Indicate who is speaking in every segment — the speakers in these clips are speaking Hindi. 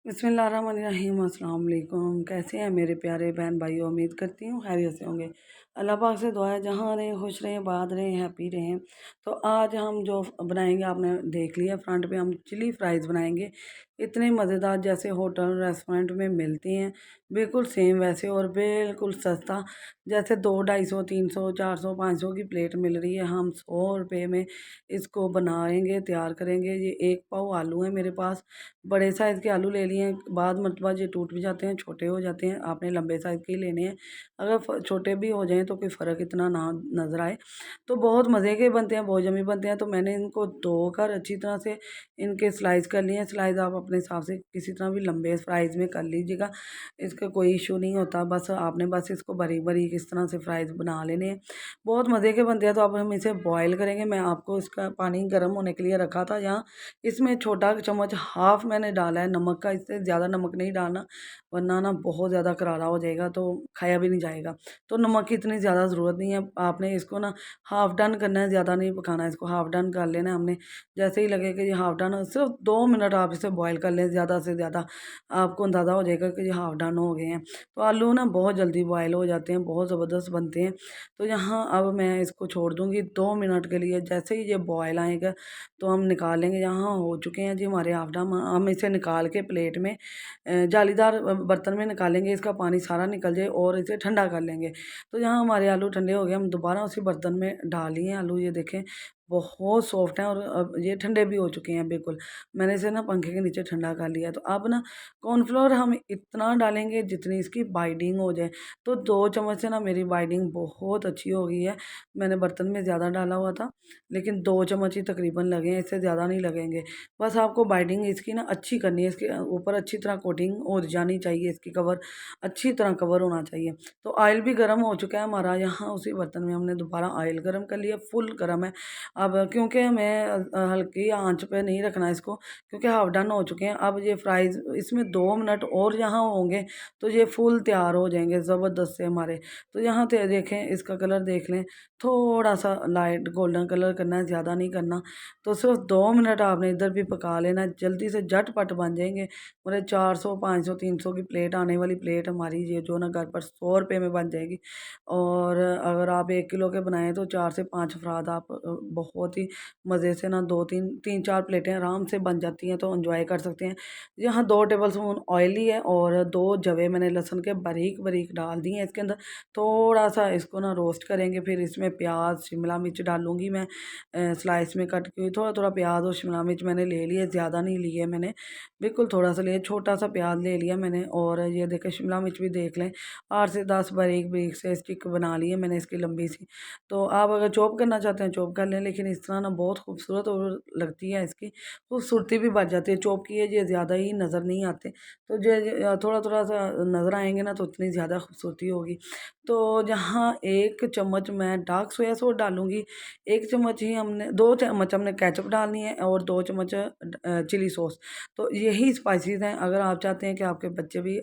Speaker 1: बिस्मिल्लाहिर्रहमानिर्रहीम अस्सलाम वालेकुम। कैसे हैं मेरे प्यारे बहन भाइयों? उम्मीद करती हूँ खैरियत से होंगे। अल्लाह पाक से दुआ है जहाँ रहें खुश रहें, आबाद रहें, हैप्पी रहें। तो आज हम जो बनाएंगे आपने देख लिया, फ्रंट पे हम चिली फ्राइज़ बनाएंगे। इतने मज़ेदार जैसे होटल रेस्टोरेंट में मिलती हैं, बिल्कुल सेम वैसे और बिल्कुल सस्ता। जैसे 200, 250, 300, 400, 500 की प्लेट मिल रही है, हम 100 रुपये में इसको बनाएंगे, तैयार करेंगे। ये 1 पाव आलू है मेरे पास। बड़े साइज़ के आलू ले लिए हैं, बाद मरतबा ये टूट भी जाते हैं, छोटे हो जाते हैं, आपने लंबे साइज़ के ही लेने हैं। अगर छोटे भी हो जाएँ तो कोई फ़र्क इतना ना नज़र आए। तो बहुत मज़े के बनते हैं, बहुत यम्मी बनते हैं। तो मैंने इनको धोकर अच्छी तरह से इनके स्लाइस कर लिए हैं। स्लाइस आप अपने हिसाब से किसी तरह भी लंबे फ्राइज़ में कर लीजिएगा, इसका कोई इशू नहीं होता। बस आपने बस इसको बारीक बारीक इस तरह से फ्राइज़ बना लेने हैं, बहुत मज़े के बनते हैं। तो अब हम इसे बॉयल करेंगे। मैं आपको इसका पानी गर्म होने के लिए रखा था यहाँ। इसमें छोटा चम्मच हाफ़ मैंने डाला है नमक का, इससे ज़्यादा नमक नहीं डालना, वरना ना बहुत ज़्यादा करारा हो जाएगा तो खाया भी नहीं जाएगा। तो नमक की इतनी ज़्यादा ज़रूरत नहीं है। आपने इसको ना हाफ़ डन करना है, ज़्यादा नहीं पकाना है इसको, हाफ़ डन कर लेना है हमने। जैसे ही लगे कि ये हाफ़ डन हो, सिर्फ 2 मिनट आप इसे बॉयल कर लें, ज़्यादा से ज़्यादा आपको अंदाज़ा हो जाएगा कि ये हाफ़ डन हो गए हैं। तो आलू ना बहुत जल्दी बॉयल हो जाते हैं, बहुत ज़बरदस्त बनते हैं। तो यहाँ अब मैं इसको छोड़ दूँगी 2 मिनट के लिए। जैसे ही ये बॉयल आएगा तो हम निकालेंगे। यहाँ हो चुके हैं जी हमारे हाफ़ डन। हम इसे निकाल के प्लेट में जालीदार बर्तन में निकालेंगे, इसका पानी सारा निकल जाए और इसे ठंडा कर लेंगे। तो यहाँ हमारे आलू ठंडे हो गए, हम दोबारा उसी बर्तन में डाल लिए आलू। ये देखें बहुत सॉफ्ट हैं और अब ये ठंडे भी हो चुके हैं बिल्कुल। मैंने इसे ना पंखे के नीचे ठंडा कर लिया है। तो अब ना कॉर्नफ्लोर हम इतना डालेंगे जितनी इसकी बाइंडिंग हो जाए। तो 2 चम्मच से ना मेरी बाइंडिंग बहुत अच्छी हो गई है। मैंने बर्तन में ज़्यादा डाला हुआ था, लेकिन 2 चम्मच ही तकरीबन लगे हैं, इससे ज़्यादा नहीं लगेंगे। बस आपको बाइंडिंग इसकी ना अच्छी करनी है, इसके ऊपर अच्छी तरह कोटिंग हो जानी चाहिए, इसकी कवर अच्छी तरह कवर होना चाहिए। तो ऑयल भी गर्म हो चुका है हमारा। यहाँ उसी बर्तन में हमने दोबारा ऑयल गर्म कर लिया, फुल गर्म है। अब क्योंकि हमें हल्की आंच पे नहीं रखना इसको, क्योंकि हाफ डन हो चुके हैं। अब ये फ्राइज़ इसमें 2 मिनट और यहाँ होंगे तो ये फुल तैयार हो जाएंगे ज़बरदस्त से हमारे। तो यहाँ पे देखें, इसका कलर देख लें, थोड़ा सा लाइट गोल्डन कलर करना है, ज़्यादा नहीं करना। तो सिर्फ 2 मिनट आपने इधर भी पका लेना है, जल्दी से झटपट बन जाएंगे। पूरे 400, 500, 300 की प्लेट आने वाली प्लेट हमारी ये जो ना घर पर 100 रुपये में बन जाएगी। और अगर आप 1 किलो के बनाएं तो 4 से 5 अफराद आप बहुत ही मज़े से ना 2 3 3 4 प्लेटें आराम से बन जाती हैं, तो इंजॉय कर सकते हैं। यहाँ 2 टेबल स्पून ऑयल ही है और 2 जवे मैंने लहसुन के बारीक बारीक डाल दिए हैं इसके अंदर। थोड़ा सा इसको ना रोस्ट करेंगे, फिर इसमें प्याज शिमला मिर्च डालूंगी मैं, स्लाइस में कट की। थोड़ा थोड़ा प्याज और शिमला मिर्च मैंने ले लिया, ज़्यादा नहीं लिए मैंने, बिल्कुल थोड़ा सा लिया, छोटा सा प्याज ले लिया मैंने। और ये देखें शिमला मिर्च भी देख लें, 8 से 10 बारीक बारीक से स्टिक बना ली है मैंने इसकी लंबी सी। तो आप अगर चॉप करना चाहते हैं चॉप कर लें, लेकिन इस तरह ना बहुत खूबसूरत और लगती है, इसकी खूबसूरती भी बढ़ जाती है। चॉप किए ये ज़्यादा ही नज़र नहीं आते, तो जो थोड़ा थोड़ा सा नज़र आएंगे ना तो उतनी ज़्यादा खूबसूरती होगी। तो जहाँ 1 चम्मच मैं डार्क सोया सॉस डालूँगी, 1 चम्मच ही हमने 2 चम्मच हमने केचप डालनी है और 2 चम्मच चिली सॉस। तो यही स्पाइसेस हैं। अगर आप चाहते हैं कि आपके बच्चे भी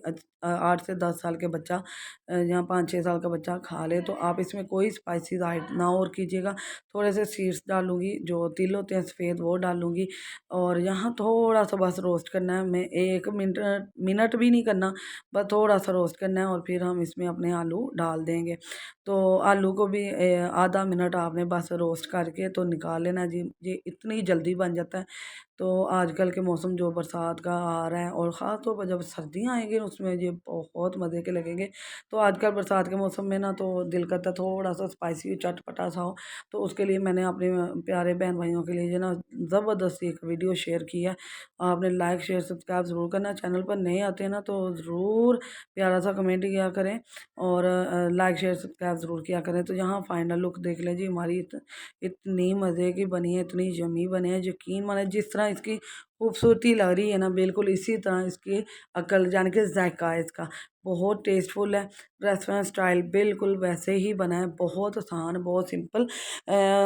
Speaker 1: 8 से 10 साल के बच्चा या 5-6 साल का बच्चा खा ले, तो आप इसमें कोई स्पाइसेस ऐड ना और कीजिएगा। थोड़े से सीड्स डालूँगी, जो तिल होते हैं सफ़ेद वो डालूँगी। और यहाँ थोड़ा सा बस रोस्ट करना है, मैं 1 मिनट मिनट भी नहीं करना, बस थोड़ा सा रोस्ट करना है और फिर हम इसमें अपने आलू डाल देंगे। तो आलू को भी आधा मिनट आपने बस रोस्ट करके तो निकाल लेना जी, ये इतनी जल्दी बन जाता है। तो आजकल के मौसम जो बरसात का आ रहा है और ख़ास तौर पर जब सर्दियाँ आएंगी उसमें ये बहुत मज़े के लगेंगे। तो आजकल बरसात के मौसम में ना तो दिल करता है थोड़ा सा स्पाइसी चटपटा सा हो, तो उसके लिए मैंने अपने प्यारे बहन भाइयों के लिए जो ना ज़बरदस्त एक वीडियो शेयर की है। आपने लाइक शेयर सब्सक्राइब ज़रूर करना, चैनल पर नए आते हैं ना तो ज़रूर प्यारा सा कमेंट किया करें और लाइक शेयर सब्सक्राइब ज़रूर किया करें। तो यहाँ फाइनल लुक देख लें जी हमारी, इतनी मज़े की बनी है, इतनी यम्मी बने हैं, यकीन माने जिस तरह इसकी खूबसूरती लग रही है ना बिल्कुल इसी तरह इसकी अकल यानी कि जायका है इसका, बहुत टेस्टफुल है। रेस्टोरेंट स्टाइल बिल्कुल वैसे ही बना है, बहुत आसान बहुत सिंपल।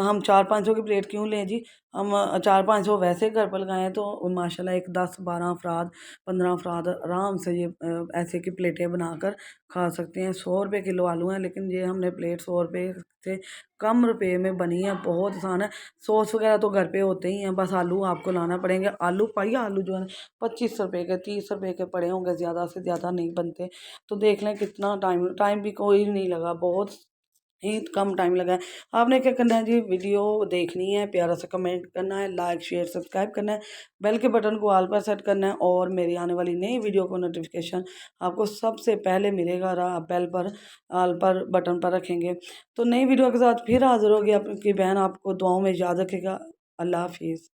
Speaker 1: हम 400-500 की प्लेट क्यों लें जी, हम 400-500 वैसे घर पर लगाएं तो माशाल्लाह एक 10-12 अफराद 15 अफराद आराम से ये ऐसे की प्लेटें बनाकर खा सकते हैं। 100 रुपये किलो आलू हैं, लेकिन ये हमने प्लेट 100 रुपये से कम रुपए में बनी है, बहुत आसान है। सॉस वगैरह तो घर पे होते ही हैं, बस आलू आपको लाना पड़ेंगे। आलू पाइए, आलू जो है ना 25 रुपए के 30 रुपए के पड़े होंगे, ज़्यादा से ज़्यादा नहीं बनते। तो देख लें कितना टाइम टाइम भी कोई नहीं लगा, बहुत ही कम टाइम लगा है। आपने क्या करना है जी, वीडियो देखनी है, प्यारा सा कमेंट करना है, लाइक शेयर सब्सक्राइब करना है, बेल के बटन को ऑल पर सेट करना है, और मेरी आने वाली नई वीडियो को नोटिफिकेशन आपको सबसे पहले मिलेगा। आप बेल पर ऑल पर बटन पर रखेंगे तो नई वीडियो के साथ फिर हाजिर होगी आपकी बहन। आपको दुआओं में याद रखेगा। अल्लाह हाफिज़।